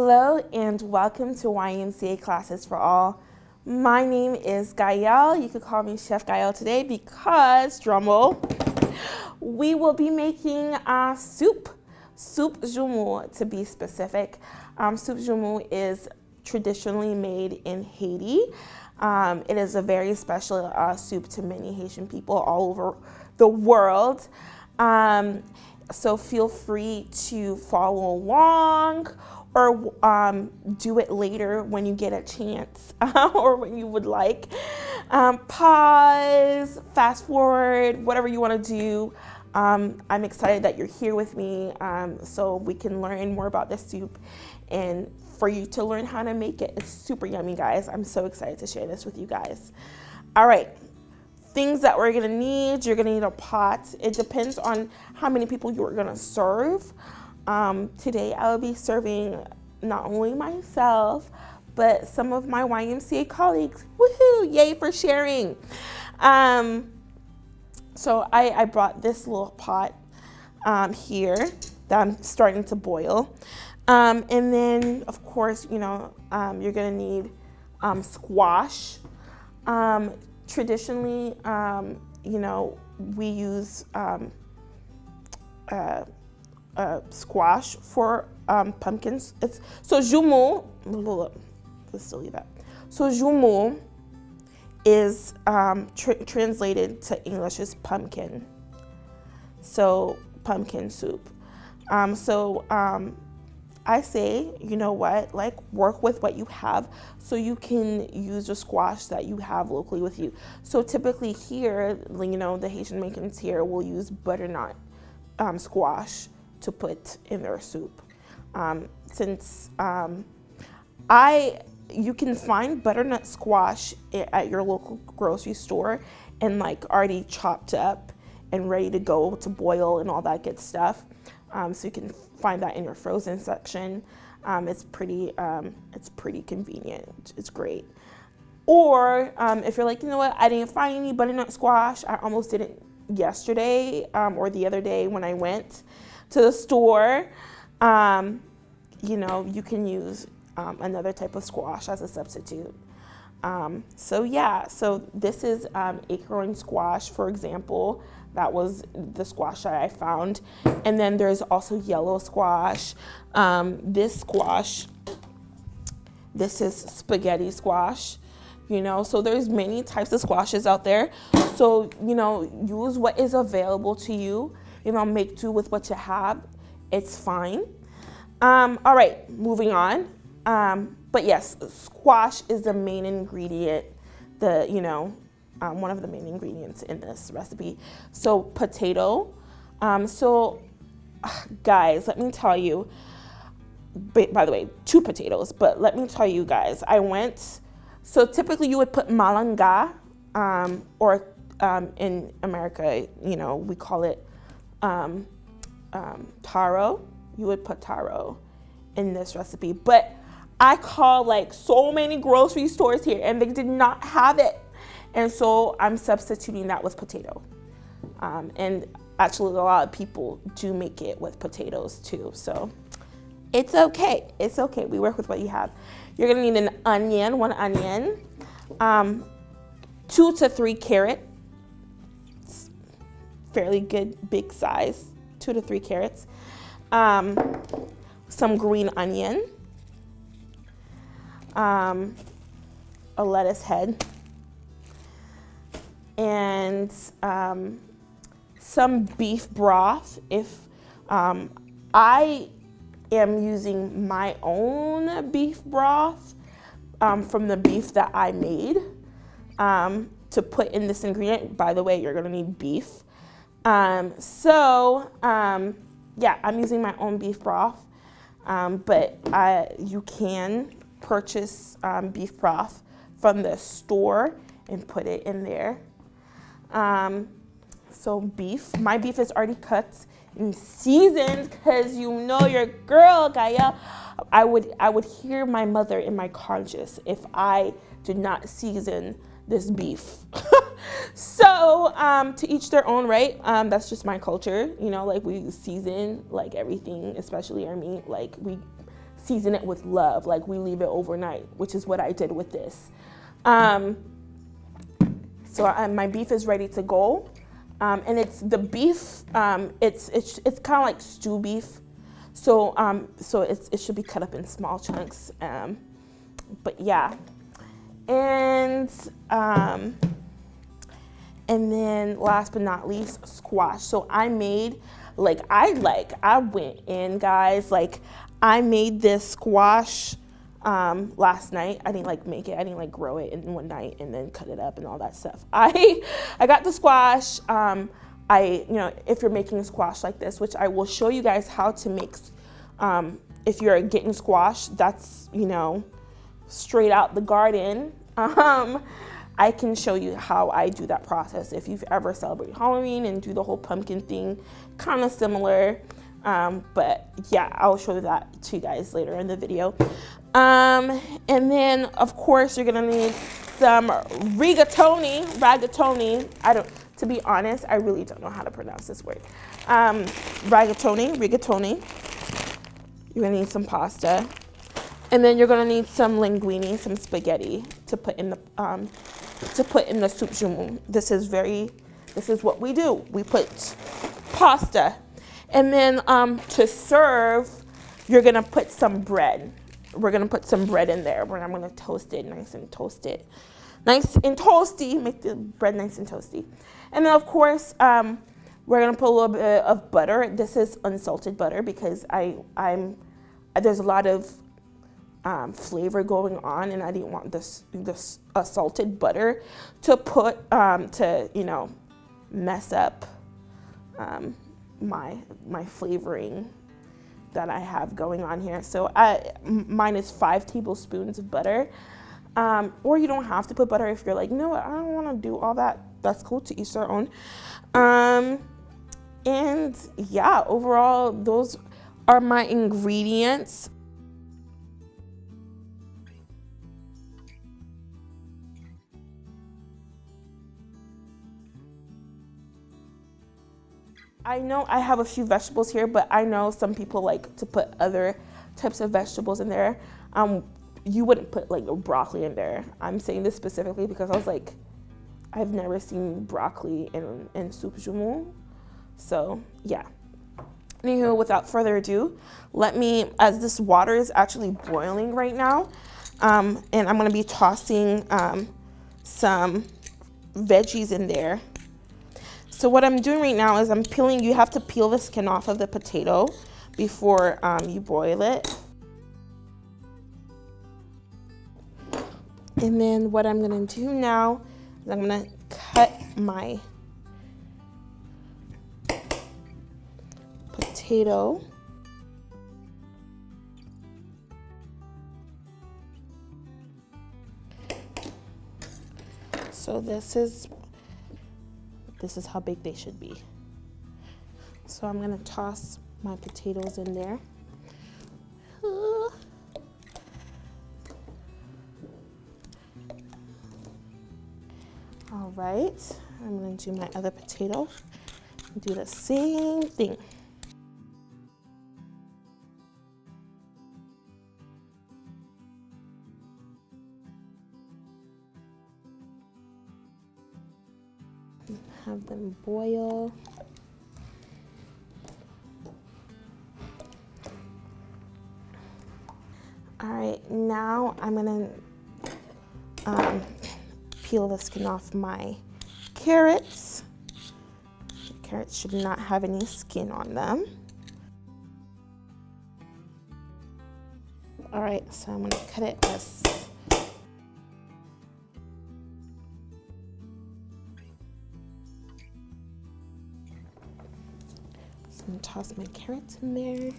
Hello and welcome to YMCA Classes for All. My name is Gaelle. You could call me Chef Gaelle today because, drumroll, we will be making soup Joumou to be specific. Soup Joumou is traditionally made in Haiti. It is a very special soup to many Haitian people all over the world. So feel free to follow along or do it later when you get a chance or when you would like. Pause, fast forward, whatever you want to do. I'm excited that you're here with me so we can learn more about this soup and for you to learn how to make it. It's super yummy, guys. I'm so excited to share this with you guys. All right. Things that we're gonna need, you're gonna need a pot. It depends on how many people you're gonna serve. Today I'll be serving not only myself, but some of my YMCA colleagues. Woohoo, yay for sharing. So I brought this little pot here that I'm starting to boil. And then of course, you're gonna need squash. Traditionally, we use squash for pumpkins. So Joumou, let's delete that. So Joumou is translated to English as pumpkin. So pumpkin soup. I say, you know what, work with what you have so you can use the squash that you have locally with you. So typically here, the Haitian Americans here will use butternut squash to put in their soup. You can find butternut squash at your local grocery store and already chopped up and ready to go to boil and all that good stuff. So you can find that in your frozen section. It's pretty convenient. It's great. Or if you're like, you know what, I didn't find any butternut squash. I almost didn't yesterday or the other day when I went to the store. You can use another type of squash as a substitute. So this is acorn squash, for example. That was the squash that I found. And then there's also yellow squash. This is spaghetti squash, so there's many types of squashes out there. So, use what is available to you, make do with what you have. It's fine. All right, moving on. But yes, squash is the main ingredient, one of the main ingredients in this recipe. So potato. Guys, let me tell you, by the way, 2 potatoes, but let me tell you guys, so typically you would put malanga, or in America, we call it taro. You would put taro in this recipe, but I call so many grocery stores here and they did not have it. And so I'm substituting that with potato. And actually a lot of people do make it with potatoes too. So it's okay. It's okay. We work with what you have. You're gonna need an onion, 1 onion, 2 to 3 carrots, fairly good big size, 2 to 3 carrots, some green onion, a lettuce head, and some beef broth. If I am using my own beef broth from the beef that I made to put in this ingredient. By the way, you're gonna need beef. I'm using my own beef broth, but you can purchase beef broth from the store and put it in there. So beef, my beef is already cut and seasoned because your girl, Gaelle. I would hear my mother in my conscience if I did not season this beef. So to each their own, right? That's just my culture, we season everything, especially our meat. We season it with love. Like, we leave it overnight, which is what I did with this. My beef is ready to go. And it's the beef, it's kind of like stew beef. So it should be cut up in small chunks. But yeah. And then last but not least, squash. So I made, I went in, guys. Like, I made this squash last night. I didn't make it. I didn't grow it in one night and then cut it up and all that stuff. I got the squash. If you're making squash like this, which I will show you guys how to make, if you're getting squash, that's, straight out the garden. I can show you how I do that process. If you've ever celebrated Halloween and do the whole pumpkin thing, kind of similar. But yeah, I'll show that to you guys later in the video. And then of course you're gonna need some rigatoni. To be honest, I really don't know how to pronounce this word. Rigatoni. You're gonna need some pasta. And then you're gonna need some linguine, some spaghetti to put in the soup joumou. This is what we do. We put pasta. And then to serve, you're gonna put some bread. We're gonna put some bread in there. I'm gonna toast it nice and toasty. Make the bread nice and toasty. And then of course, we're gonna put a little bit of butter. This is unsalted butter because there's a lot of flavor going on, and I didn't want this salted butter to mess up my flavoring that I have going on here. So mine is 5 tablespoons of butter, or you don't have to put butter if you're like, no, I don't want to do all that. That's cool, to each their own. And yeah, overall, those are my ingredients. I know I have a few vegetables here, but I know some people like to put other types of vegetables in there. You wouldn't put broccoli in there. I'm saying this specifically because I was like, I've never seen broccoli in soup joumou. So yeah. Anywho, without further ado, as this water is actually boiling right now, and I'm gonna be tossing some veggies in there. So what I'm doing right now is I'm peeling. You have to peel the skin off of the potato before you boil it. And then what I'm gonna do now is I'm gonna cut my potato. So this is how big they should be. So I'm gonna toss my potatoes in there. All right, I'm gonna do my other potato and do the same thing. Have them boil. All right, now I'm gonna peel the skin off my carrots. Carrots should not have any skin on them. All right, so I'm gonna cut it as I'm gonna toss my carrots in there.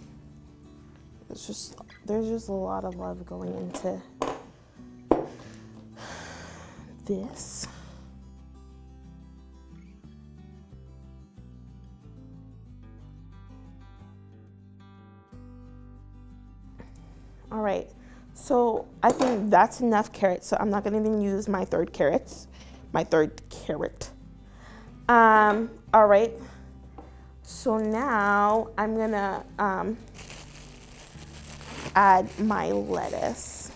There's just a lot of love going into this. All right, so I think that's enough carrots. So I'm not gonna even use my third carrot. All right. So now I'm gonna add my lettuce.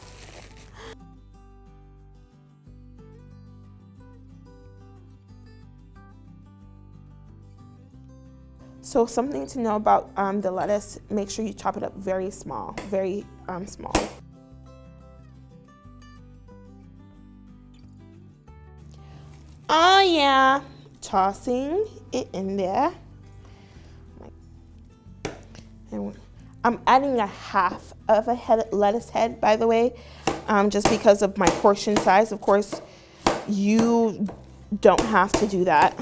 So something to know about the lettuce, make sure you chop it up very small, very small. Oh yeah, tossing it in there. And I'm adding a half of a lettuce head, by the way, just because of my portion size. Of course, you don't have to do that.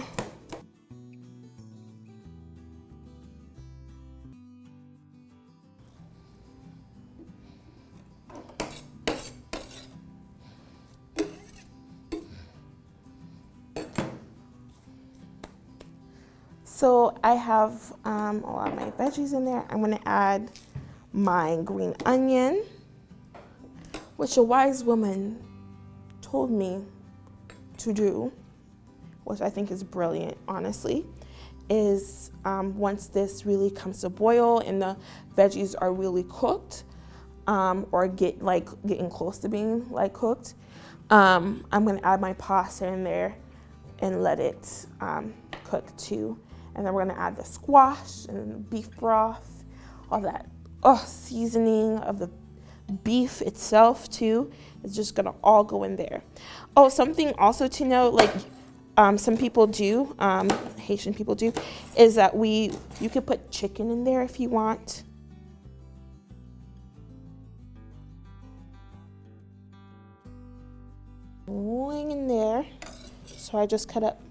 So I have a lot of my veggies in there. I'm gonna add my green onion, which a wise woman told me to do, which I think is brilliant, honestly, is once this really comes to boil and the veggies are really cooked, or getting close to being cooked, I'm gonna add my pasta in there and let it cook too. And then we're gonna add the squash and the beef broth, all that seasoning of the beef itself too. It's just gonna all go in there. Oh, something also to know, some people do, Haitian people do, is that you could put chicken in there if you want. Going in there. So I just cut up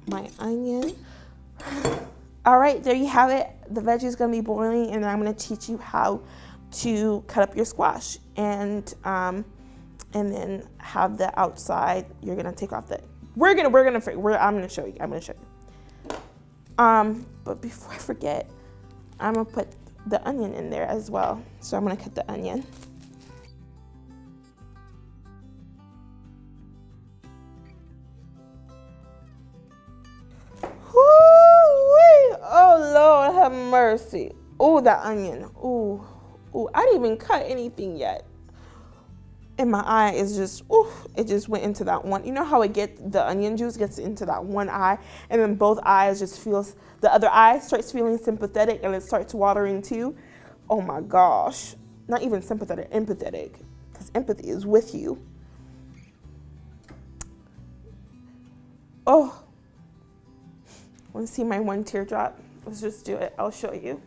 my onion. All right, there you have it. The veggie is gonna be boiling, and I'm gonna teach you how to cut up your squash, and then have the outside. You're gonna take off the. I'm gonna show you. But before I forget, I'm gonna put the onion in there as well. So I'm gonna cut the onion. Oh Lord, have mercy. Oh, that onion. Ooh, I didn't even cut anything yet. And my eye is just, it just went into that one. You know how the onion juice gets into that one eye, and then both eyes the other eye starts feeling sympathetic, and it starts watering too. Oh my gosh. Not even sympathetic, empathetic, because empathy is with you. Oh. Want to see my one teardrop? Let's just do it. I'll show you.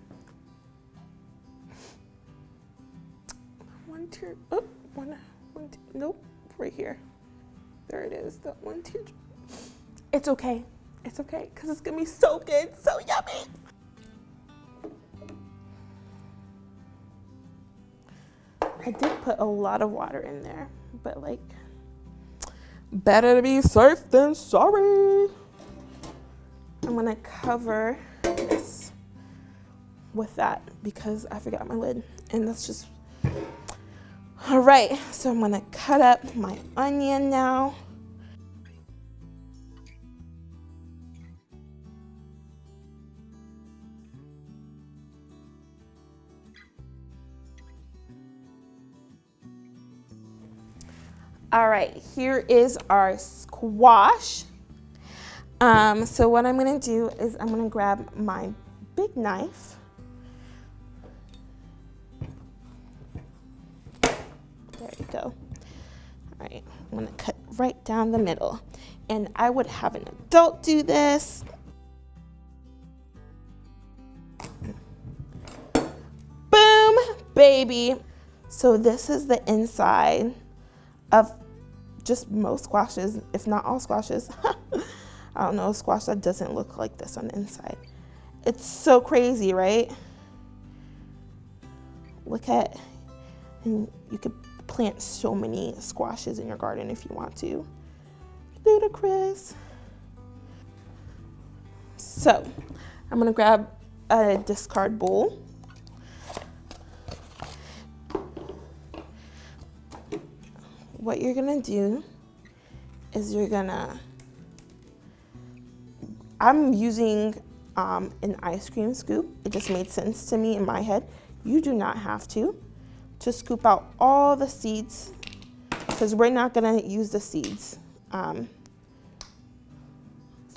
Nope, right here. There it is, that one teardrop. It's okay, because it's gonna be so good, so yummy. I did put a lot of water in there, but better to be safe than sorry. I'm gonna cover this with that because I forgot my lid, and that's just, all right, so I'm gonna cut up my onion now. All right, here is our squash. So what I'm gonna do is I'm gonna grab my big knife. There you go. All right, I'm gonna cut right down the middle. And I would have an adult do this. Boom, baby. So this is the inside of just most squashes, if not all squashes. I don't know a squash that doesn't look like this on the inside. It's so crazy, right? Look at, and you could plant so many squashes in your garden if you want to. Ludicrous. So I'm gonna grab a discard bowl. What you're gonna do is I'm using an ice cream scoop. It just made sense to me in my head. You do not have to to scoop out all the seeds, because we're not gonna use the seeds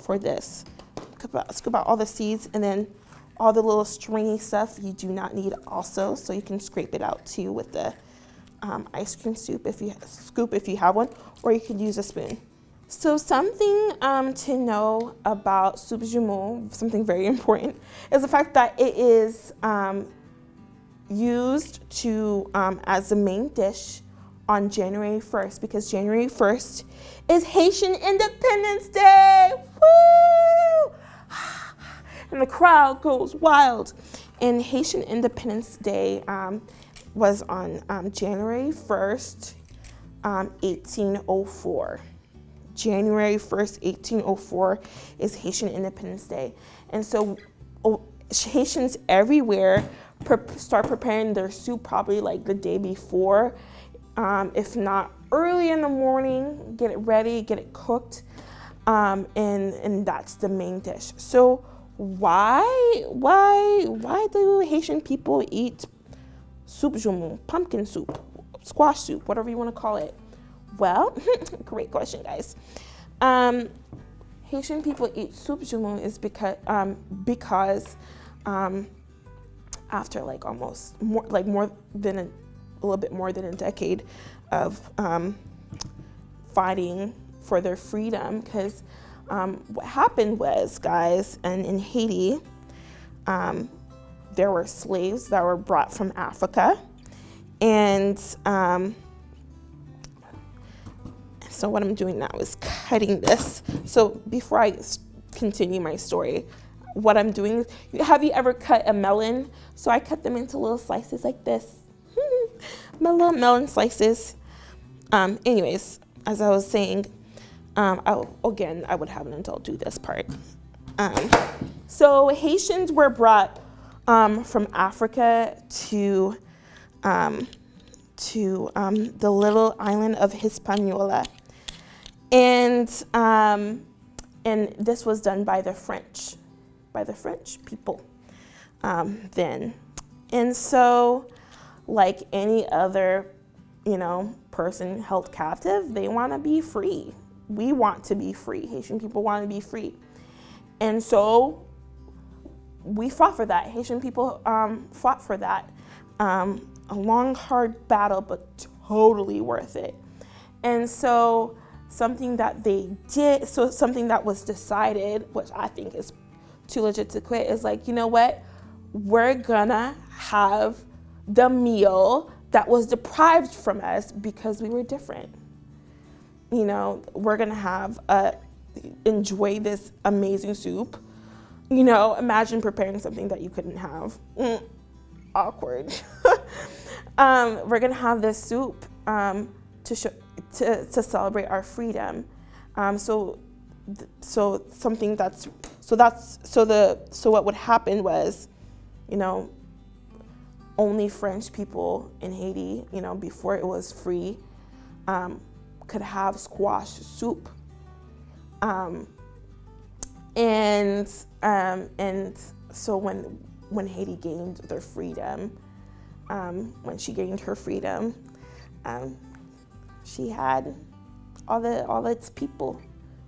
for this. Scoop out all the seeds, and then all the little stringy stuff you do not need also, so you can scrape it out too with the ice cream scoop if you have one, or you could use a spoon. So something to know about soup Joumou, something very important, is the fact that it is used to as the main dish on January 1st, because January 1st is Haitian Independence Day. Woo! And the crowd goes wild. And Haitian Independence Day was on January 1st, 1804. January 1st, 1804 is Haitian Independence Day. And so Haitians everywhere start preparing their soup probably like the day before, if not early in the morning, get it ready, get it cooked, and that's the main dish. So why do Haitian people eat soup Joumou, pumpkin soup, squash soup, whatever you want to call it? Well, great question, guys. Haitian people eat soup Joumou is because after like more than a little bit more than a decade of fighting for their freedom, because what happened was, guys, and in Haiti, there were slaves that were brought from Africa, and so what I'm doing now is cutting this. So before I continue my story, what I'm doing, have you ever cut a melon? So I cut them into little slices like this. My little melon slices. Anyways, as I was saying, I would have an adult do this part. So Haitians were brought from Africa to the little island of Hispaniola. And this was done by the French people then. And so, like any other, person held captive, they want to be free. We want to be free. Haitian people want to be free. And so we fought for that. Haitian people fought for that. A long, hard battle, but totally worth it. And so something that was decided, which I think is too legit to quit, is like, you know what? We're gonna have the meal that was deprived from us because we were different. We're gonna enjoy this amazing soup. Imagine preparing something that you couldn't have. Awkward. We're gonna have this soup to celebrate our freedom. So what would happen was, only French people in Haiti, before it was free, could have squash soup. And so when Haiti gained their freedom, when she gained her freedom, she had all its people.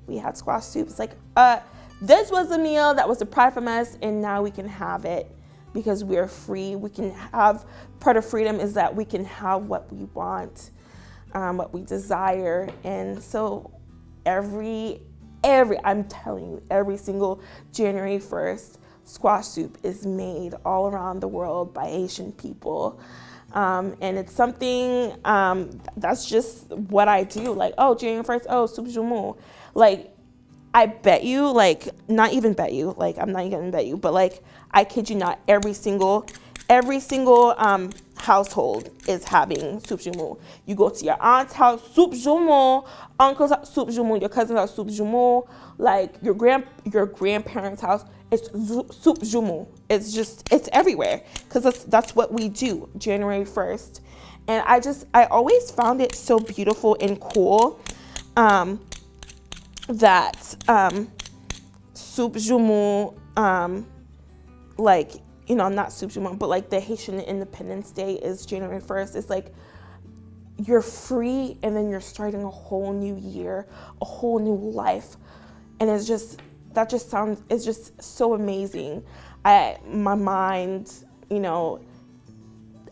We had squash soup. It's like, this was a meal that was deprived from us, and now we can have it because we are free. We can have, part of freedom is that we can have what we want, what we desire. And so I'm telling you, every single January 1st, squash soup is made all around the world by Haitian people. And it's something that's just what I do. Like, oh, January 1st, soup Joumou. Like, I bet you, like, not even bet you, like, I'm not even gonna bet you, but like, I kid you not, every single household is having soup Joumou. You go to your aunt's house, soup Joumou, uncle's house, soup Joumou, your cousin's house, soup Joumou, like your grandparents' house, it's soup Joumou. It's everywhere, because that's what we do January 1st. And I always found it so beautiful and cool that soup Joumou, like, you know, not soup Joumou, but like the Haitian Independence Day is January 1st. It's like you're free and then you're starting a whole new year, a whole new life. And it's just, it's just so amazing. My mind, you know,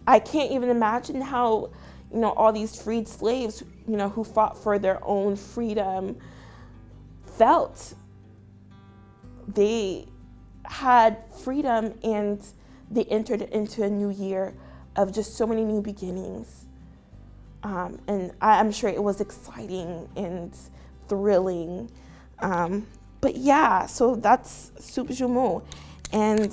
I can't even imagine how, you know, all these freed slaves, you know, who fought for their own freedom felt. They had freedom and they entered into a new year of just so many new beginnings. And I'm sure it was exciting and thrilling. But yeah, so that's soup Joumou. And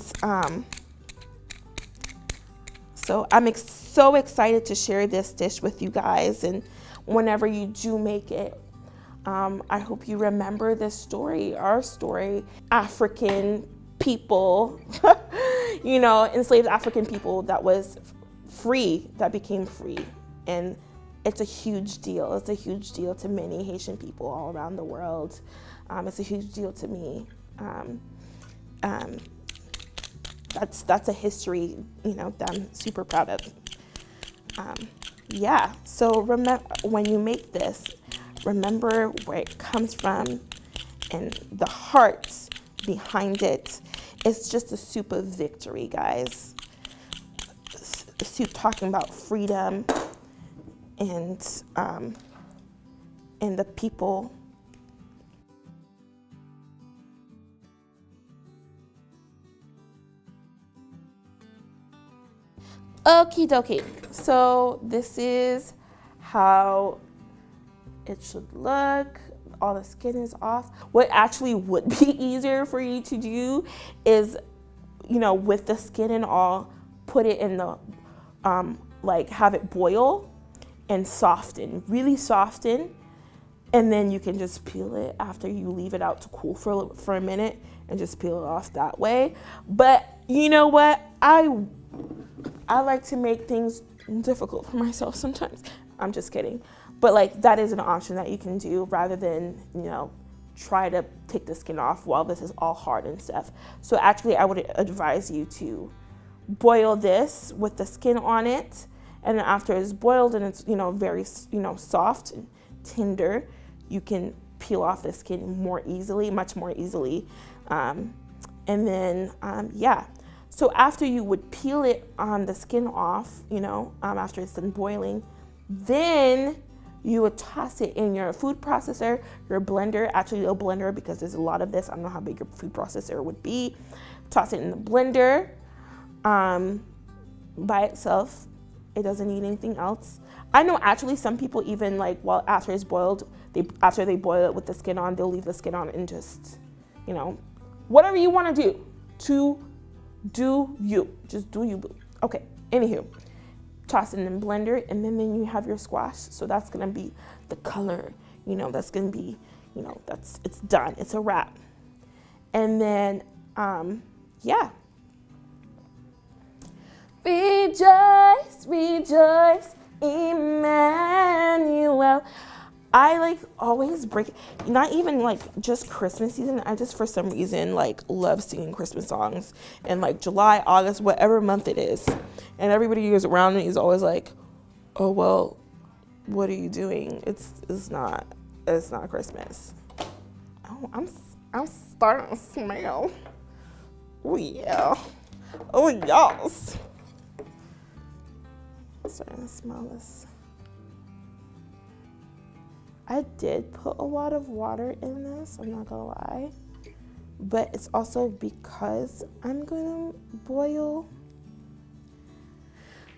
so I'm so excited to share this dish with you guys. And whenever you do make it, I hope you remember this story, our story, African people, you know, enslaved African people that was free, that became free. And it's a huge deal. It's a huge deal to many Haitian people all around the world. It's a huge deal to me. That's a history, you know, that I'm super proud of. Yeah, so remember, when you make this, remember where it comes from and the heart behind it. It's just a soup of victory, guys. A soup talking about freedom and the people. Okie dokie. So this is how it should look. All the skin is off. What actually would be easier for you to do is, you know, with the skin and all, put it in the, like have it boil and soften, really soften. And then you can just peel it after you leave it out to cool for a minute and just peel it off that way. But you know what? I like to make things difficult for myself sometimes. I'm just kidding. But like that is an option that you can do rather than, you know, try to take the skin off while this is all hard and stuff. So actually I would advise you to boil this with the skin on it. And then after it's boiled and it's, you know, very, you know, soft and tender, you can peel off the skin more easily, much more easily. And then, yeah. So after you would peel it the skin off, you know, after it's done boiling, then you would toss it in your food processor, your blender, actually a blender because there's a lot of this. I don't know how big your food processor would be. Toss it in the blender by itself. It doesn't need anything else. I know actually some people even like, well, after it's boiled, after they boil it with the skin on, they'll leave the skin on and just, you know, whatever you want to do you. Just do you, boo. Okay, anywho. Toss it in the blender, and then you have your squash. So that's gonna be the color, you know, that's gonna be, you know, it's done, it's a wrap. And then, yeah. Rejoice, rejoice, Emmanuel. I like always break, not even like just Christmas season. I just for some reason like love singing Christmas songs in like July, August, whatever month it is. And everybody who's around me is always like, oh, well, what are you doing? It's not Christmas. Oh, I'm starting to smell. Oh yeah. Oh yes. I'm starting to smell this. I did put a lot of water in this, I'm not gonna lie, but it's also because I'm gonna boil.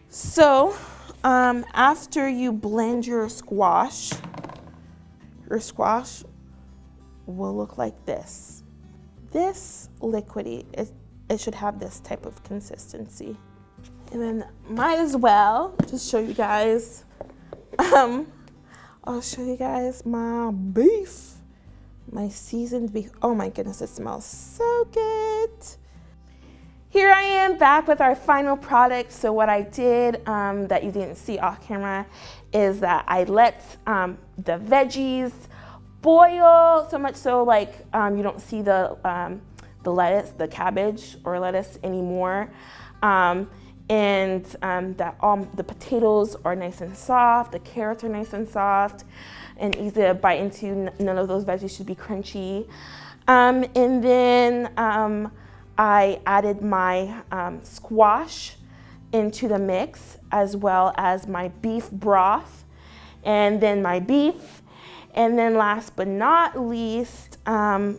So, after you blend your squash will look like this. This liquidy, it should have this type of consistency. And then might as well just show you guys, I'll show you guys my beef, my seasoned beef. Oh my goodness, it smells so good. Here I am back with our final product. So what I did that you didn't see off camera is that I let the veggies boil so much so like you don't see the the lettuce, the cabbage or lettuce anymore. That all the potatoes are nice and soft, the carrots are nice and soft and easy to bite into. None of those veggies should be crunchy. And then I added my squash into the mix, as well as my beef broth, and then my beef. And then last but not least, I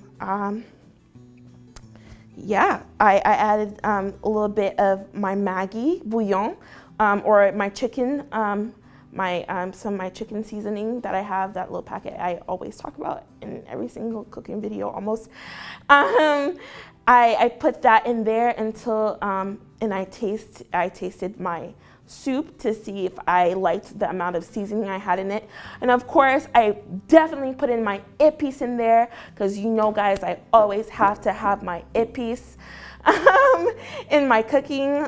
added a little bit of my Maggi bouillon, or my chicken, some of my chicken seasoning that I have, that little packet I always talk about in every single cooking video almost. I put that in there until, and I tasted my soup to see if I liked the amount of seasoning I had in it. And of course, I definitely put in my épices in there, because you know, guys, I always have to have my épices in my cooking.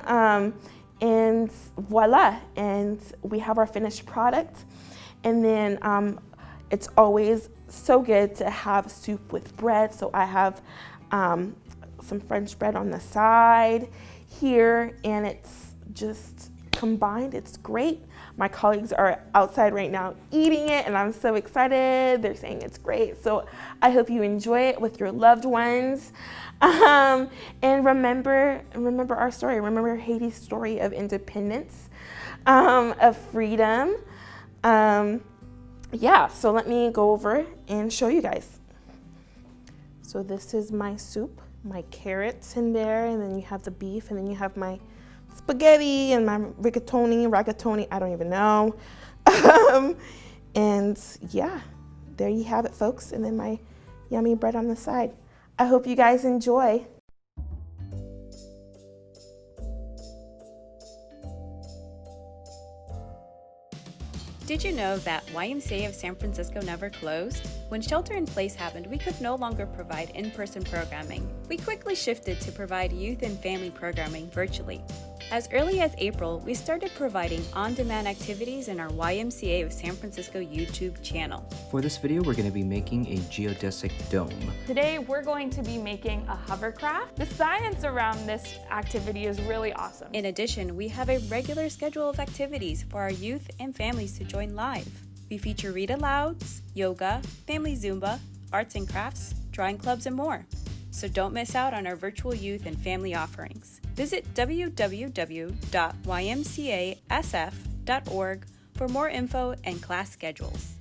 And voila, and we have our finished product. And then it's always so good to have soup with bread. So I have some French bread on the side here, and it's just combined. It's great. My colleagues are outside right now eating it, and I'm so excited. They're saying it's great. So I hope you enjoy it with your loved ones. And remember our story. Remember Haiti's story of independence, of freedom. So let me go over and show you guys. So this is my soup, my carrots in there, and then you have the beef, and then you have my spaghetti and my rigatoni, I don't even know. And yeah, there you have it, folks. And then my yummy bread on the side. I hope you guys enjoy. Did you know that YMCA of San Francisco never closed? When shelter-in-place happened, we could no longer provide in-person programming. We quickly shifted to provide youth and family programming virtually. As early as April, we started providing on-demand activities in our YMCA of San Francisco YouTube channel. For this video, we're going to be making a geodesic dome. Today, we're going to be making a hovercraft. The science around this activity is really awesome. In addition, we have a regular schedule of activities for our youth and families to join live. We feature read-alouds, yoga, family Zumba, arts and crafts, drawing clubs, and more. So don't miss out on our virtual youth and family offerings. Visit www.ymcasf.org for more info and class schedules.